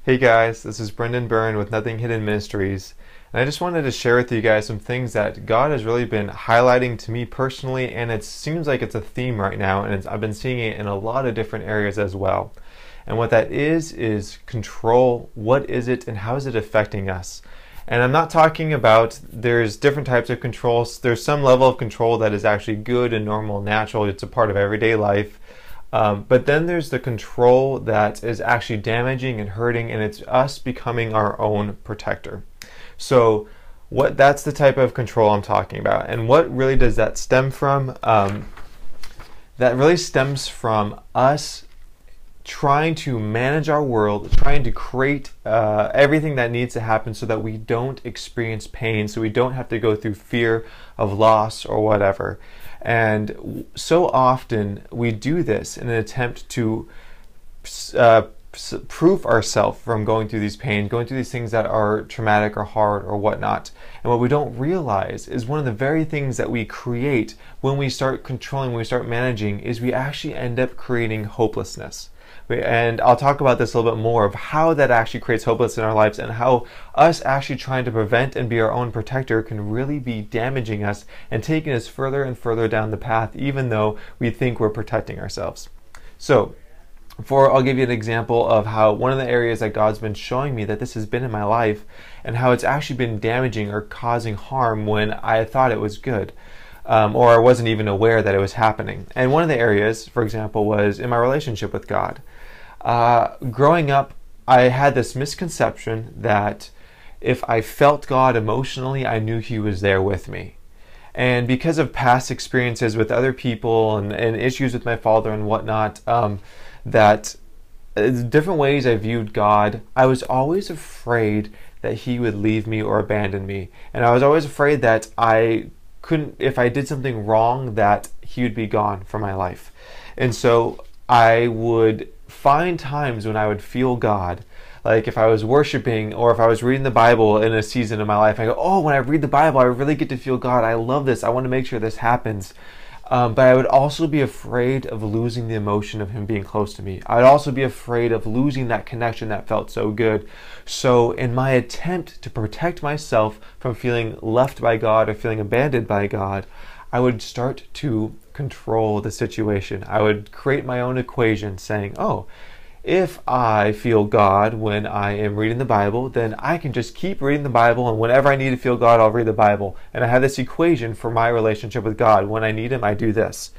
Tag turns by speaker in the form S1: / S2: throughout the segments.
S1: Hey guys, this is Brendon Byrne with Nothing Hidden Ministries, and I just wanted to share with you guys some things that God has really been highlighting to me personally, and it seems like it's a theme right now, and I've been seeing it in a lot of different areas as well. And what that is control. What is it, and how is it affecting us? And I'm not talking about there's different types of controls. There's some level of control that is actually good and normal, natural. It's a part of everyday life. But then there's the control that is actually damaging and hurting, and it's us becoming our own protector. So that's the type of control I'm talking about. And what really does that stem from? That really stems from us trying to manage our world, trying to create everything that needs to happen so that we don't experience pain, so we don't have to go through fear of loss or whatever. And so often we do this in an attempt to proof ourselves from going through these pain, going through these things that are traumatic or hard or whatnot. And what we don't realize is one of the very things that we create when we start controlling, when we start managing, is we actually end up creating hopelessness. And I'll talk about this a little bit more of how that actually creates hopelessness in our lives, and how us actually trying to prevent and be our own protector can really be damaging us and taking us further and further down the path, even though we think we're protecting ourselves. So I'll give you an example of how one of the areas that God's been showing me that this has been in my life, and how it's actually been damaging or causing harm when I thought it was good. Or I wasn't even aware that it was happening. And one of the areas, for example, was in my relationship with God. Growing up, I had this misconception that if I felt God emotionally, I knew He was there with me. And because of past experiences with other people and issues with my father and whatnot, that different ways I viewed God, I was always afraid that He would leave me or abandon me. And I was always afraid that if I did something wrong, that He would be gone from my life. And so I would find times when I would feel God, like if I was worshiping or if I was reading the Bible in a season of my life, I go, oh, when I read the Bible, I really get to feel God. I love this. I want to make sure this happens. But I would also be afraid of losing the emotion of Him being close to me. I'd also be afraid of losing that connection that felt so good. So in my attempt to protect myself from feeling left by God or feeling abandoned by God, I would start to control the situation. I would create my own equation saying, oh, if I feel God when I am reading the Bible, then I can just keep reading the Bible, and whenever I need to feel God, I'll read the Bible. And I have this equation for my relationship with God. When I need Him, I do this.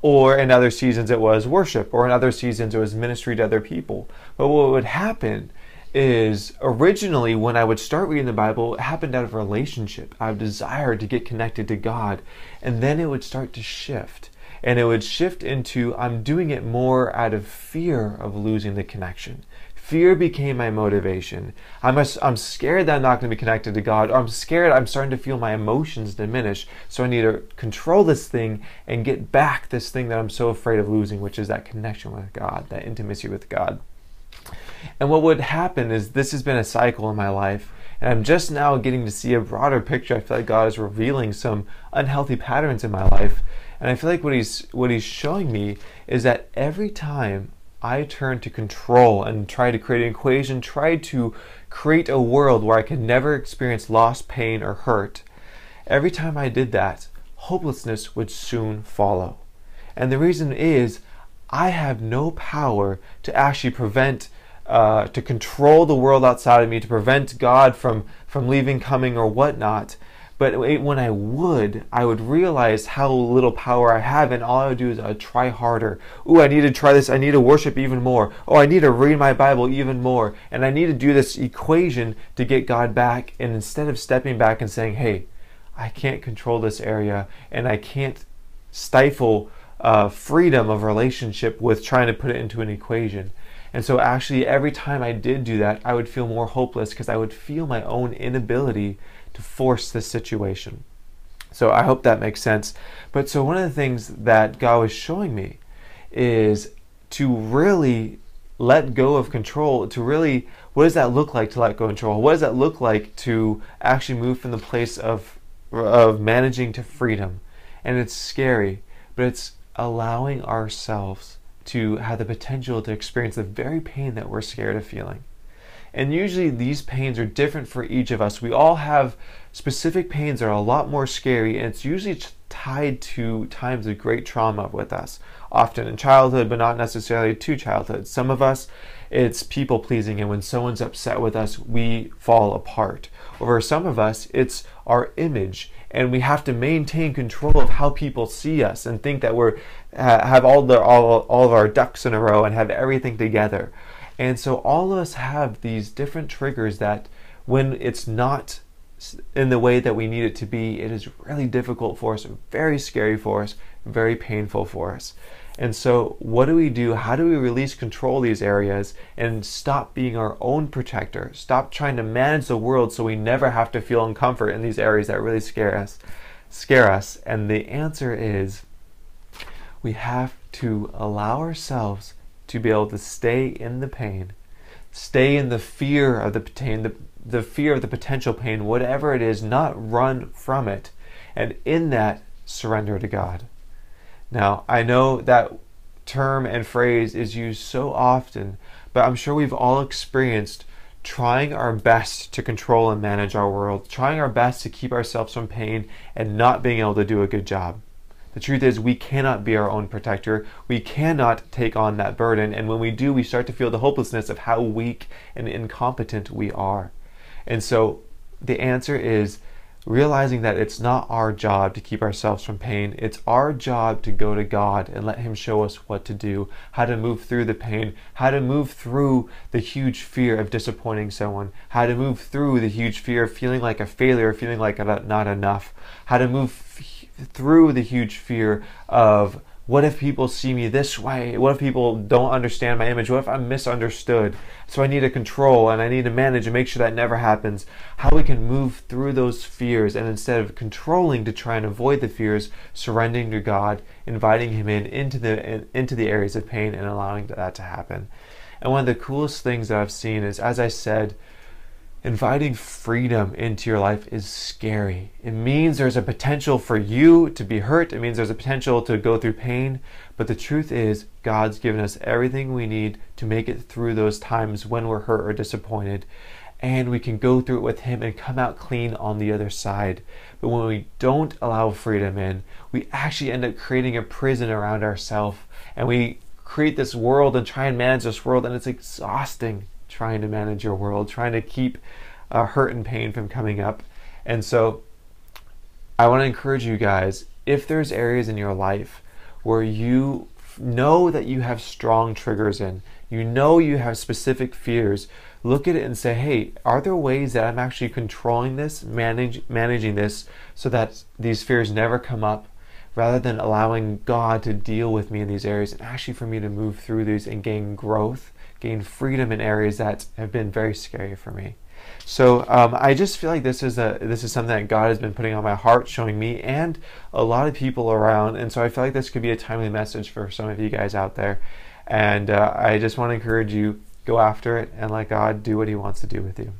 S1: Or in other seasons it was worship, or in other seasons it was ministry to other people. But what would happen is originally when I would start reading the Bible, it happened out of relationship, out of desire to get connected to God. And then it would start to shift. And it would shift into, I'm doing it more out of fear of losing the connection. Fear became my motivation. I'm scared that I'm not going to be connected to God, or I'm scared I'm starting to feel my emotions diminish. So I need to control this thing and get back this thing that I'm so afraid of losing, which is that connection with God, that intimacy with God. And what would happen is, this has been a cycle in my life, and I'm just now getting to see a broader picture. I feel like God is revealing some unhealthy patterns in my life. And I feel like what he's showing me is that every time I turn to control and try to create an equation, try to create a world where I could never experience loss, pain, or hurt, every time I did that, hopelessness would soon follow. And the reason is, I have no power to actually to control the world outside of me, to prevent God from leaving, coming, or whatnot. But when I would realize how little power I have, and all I would do is I would try harder. Ooh, I need to try this. I need to worship even more. Oh, I need to read my Bible even more. And I need to do this equation to get God back. And instead of stepping back and saying, hey, I can't control this area, and I can't stifle freedom of relationship with trying to put it into an equation. And so actually every time I did do that, I would feel more hopeless, because I would feel my own inability to force this situation. So I hope that makes sense. But so one of the things that God was showing me is to really let go of control, to really, what does that look like to let go of control? What does that look like to actually move from the place of managing to freedom? And it's scary, but it's allowing ourselves to have the potential to experience the very pain that we're scared of feeling. And usually these pains are different for each of us. We all have specific pains that are a lot more scary, and it's usually tied to times of great trauma with us, often in childhood, but not necessarily to childhood. Some of us, it's people pleasing, and when someone's upset with us, we fall apart. Or for some of us, it's our image, and we have to maintain control of how people see us and think that we're have all of our ducks in a row and have everything together. And so all of us have these different triggers that when it's not in the way that we need it to be, it is really difficult for us, very scary for us, very painful for us. And so what do we do? How do we release control of these areas and stop being our own protector? Stop trying to manage the world so we never have to feel uncomfort in these areas that really scare us. And the answer is we have to allow ourselves to be able to stay in the pain, stay in the fear of the pain, the fear of the potential pain, whatever it is, not run from it, and in that, surrender to God. Now, I know that term and phrase is used so often, but I'm sure we've all experienced trying our best to control and manage our world, trying our best to keep ourselves from pain and not being able to do a good job. The truth is, we cannot be our own protector. We cannot take on that burden, and when we do, we start to feel the hopelessness of how weak and incompetent we are. And so the answer is realizing that it's not our job to keep ourselves from pain. It's our job to go to God and let Him show us what to do, how to move through the pain, how to move through the huge fear of disappointing someone, how to move through the huge fear of feeling like a failure, feeling like not enough, how to move through the huge fear of what if people see me this way? What if people don't understand my image? What if I'm misunderstood? So I need to control and I need to manage and make sure that never happens. How we can move through those fears, and instead of controlling to try and avoid the fears, surrendering to God, inviting Him into the areas of pain and allowing that to happen. And one of the coolest things that I've seen is, as I said, inviting freedom into your life is scary. It means there's a potential for you to be hurt. It means there's a potential to go through pain. But the truth is, God's given us everything we need to make it through those times when we're hurt or disappointed. And we can go through it with Him and come out clean on the other side. But when we don't allow freedom in, we actually end up creating a prison around ourselves. And we create this world and try and manage this world, and it's exhausting trying to manage your world, trying to keep hurt and pain from coming up. And so I want to encourage you guys, if there's areas in your life where you know that you have strong triggers in, you know you have specific fears, look at it and say, hey, are there ways that I'm actually controlling this, managing this so that these fears never come up, rather than allowing God to deal with me in these areas and actually for me to move through these and gain growth, gain freedom in areas that have been very scary for me. So I just feel like this is something that God has been putting on my heart, showing me and a lot of people around. And so I feel like this could be a timely message for some of you guys out there. And I just want to encourage you, go after it and let God do what He wants to do with you.